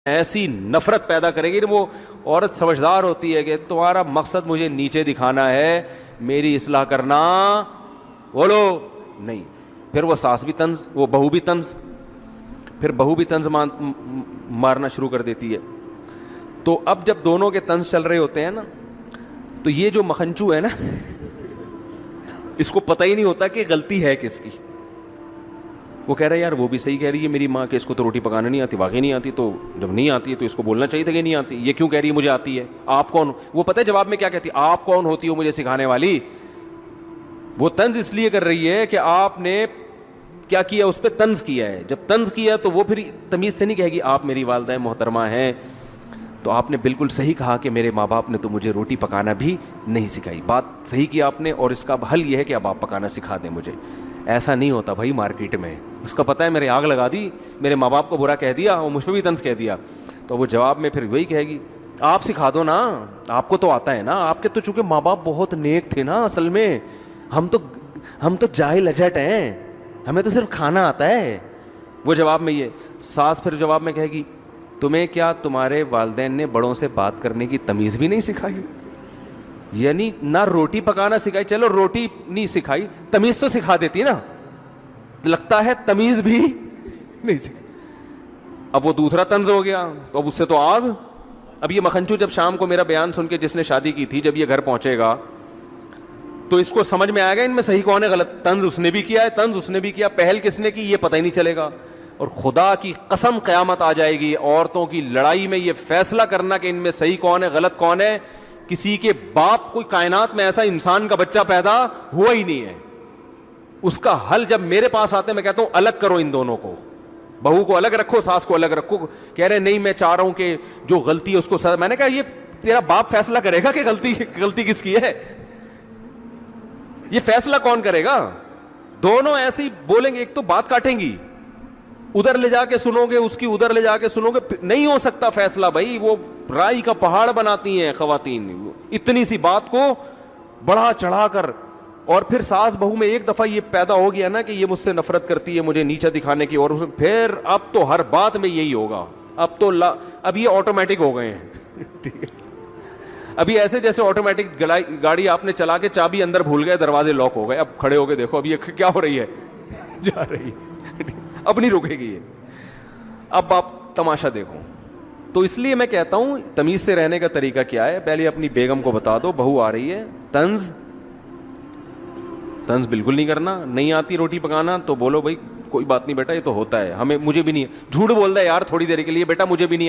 ایسی نفرت پیدا کرے گی. وہ عورت سمجھدار ہوتی ہے کہ تمہارا مقصد مجھے نیچے دکھانا ہے, میری اصلاح کرنا, بولو نہیں. پھر وہ ساس بھی طنز, وہ بہو بھی طنز, پھر بہو بھی طنز مارنا شروع کر دیتی ہے. تو اب جب دونوں کے طنز چل رہے ہوتے ہیں نا, تو یہ جو مکھنچو ہے نا, اس کو پتہ ہی نہیں ہوتا کہ غلطی ہے کس کی. وہ کہہ رہا ہے یار وہ بھی صحیح کہہ رہی ہے میری ماں کہ اس کو تو روٹی پکانا نہیں آتی. واقعی نہیں آتی, تو جب نہیں آتی ہے تو اس کو بولنا چاہیے تھا کہ نہیں آتی. یہ کیوں کہہ رہی ہے مجھے آتی ہے, آپ کون؟ وہ پتہ ہے جواب میں کیا کہتی ہے, آپ کون ہوتی ہو مجھے سکھانے والی. وہ طنز اس لیے کر رہی ہے کہ آپ نے کیا کیا, اس پہ طنز کیا ہے. جب طنز کیا تو وہ پھر تمیز سے نہیں کہے گی آپ میری والدہ محترمہ ہیں, تو آپ نے بالکل صحیح کہا کہ میرے ماں باپ نے تو مجھے روٹی پکانا بھی نہیں سکھائی. بات صحیح کی آپ نے, اور اس کا حل یہ ہے کہ اب آپ پکانا سکھا دیں مجھے. ایسا نہیں ہوتا بھائی مارکیٹ میں. اس کو پتہ ہے میرے آگ لگا دی, میرے ماں باپ کو برا کہہ دیا, اور مجھ پہ بھی طنز کہہ دیا, تو وہ جواب میں پھر وہی کہے گی آپ سکھا دو نا, آپ کو تو آتا ہے نا. آپ کے تو چونکہ ماں باپ بہت نیک تھے نا اصل میں, ہم تو جاہل اجٹ ہیں, ہمیں تو صرف کھانا آتا ہے. وہ جواب میں یہ ساس پھر جواب میں کہے گی تمہیں کیا تمہارے والدین نے بڑوں سے بات کرنے کی تمیز بھی نہیں سکھائی؟ یعنی نہ روٹی پکانا سکھائی, چلو روٹی نہیں سکھائی, تمیز تو سکھا دیتی نا. لگتا ہے تمیز بھی نہیں سکھائی. اب وہ دوسرا طنز ہو گیا, تو اب اس سے تو آگ. اب یہ مکھنچو جب شام کو میرا بیان سن کے, جس نے شادی کی تھی, جب یہ گھر پہنچے گا تو اس کو سمجھ میں آئے گا ان میں صحیح کون ہے غلط. طنز اس نے بھی کیا ہے, طنز اس نے بھی کیا, پہل کس نے کی یہ پتہ ہی نہیں چلے گا. اور خدا کی قسم قیامت آ جائے گی, عورتوں کی لڑائی میں یہ فیصلہ کرنا کہ ان میں صحیح کون ہے غلط کون ہے. کسی کے باپ, کوئی کائنات میں ایسا انسان کا بچہ پیدا ہوا ہی نہیں ہے. اس کا حل جب میرے پاس آتے ہیں میں کہتا ہوں الگ کرو ان دونوں کو, بہو کو الگ رکھو, ساس کو الگ رکھو. کہہ رہے نہیں میں چاہ رہا ہوں کہ جو غلطی ہے اس کو میں نے کہا یہ تیرا باپ فیصلہ کرے گا کہ غلطی کس کی ہے, یہ فیصلہ کون کرے گا؟ دونوں ایسی بولیں گے, ایک تو بات کاٹیں گی, ادھر لے جا کے سنو گے اس کی, ادھر لے جا کے سنو گے, نہیں ہو سکتا فیصلہ بھائی. وہ رائی کا پہاڑ بناتی ہیں خواتین, اتنی سی بات کو بڑھا چڑھا کر. اور پھر ساس بہو میں ایک دفعہ یہ پیدا ہو گیا نا کہ یہ مجھ سے نفرت کرتی ہے, مجھے نیچا دکھانے کی, اور پھر اب تو ہر بات میں یہی ہوگا. اب یہ آٹومیٹک ہو گئے ہیں. ٹھیک ہے, ابھی ایسے جیسے آٹومیٹک گاڑی آپ نے چلا کے چابی اندر بھول گئے, دروازے لاک ہو گئے, اب کھڑے ہو کے دیکھو اب یہ کیا ہو رہی ہے, جا رہی ہے, اب نہیں رکے گی یہ. اب آپ تماشا دیکھو. تو اس لیے میں کہتا ہوں تمیز سے رہنے کا طریقہ کیا ہے, پہلے اپنی بیگم کو بتا دو بہو آ رہی ہے, طنز بالکل نہیں کرنا. نہیں آتی روٹی پکانا تو بولو بھائی کوئی بات نہیں بیٹا, یہ تو ہوتا ہے, مجھے بھی نہیں. جھوٹ بول رہا ہے یار تھوڑی دیر کے لیے, بیٹا مجھے بھی نہیں آتی.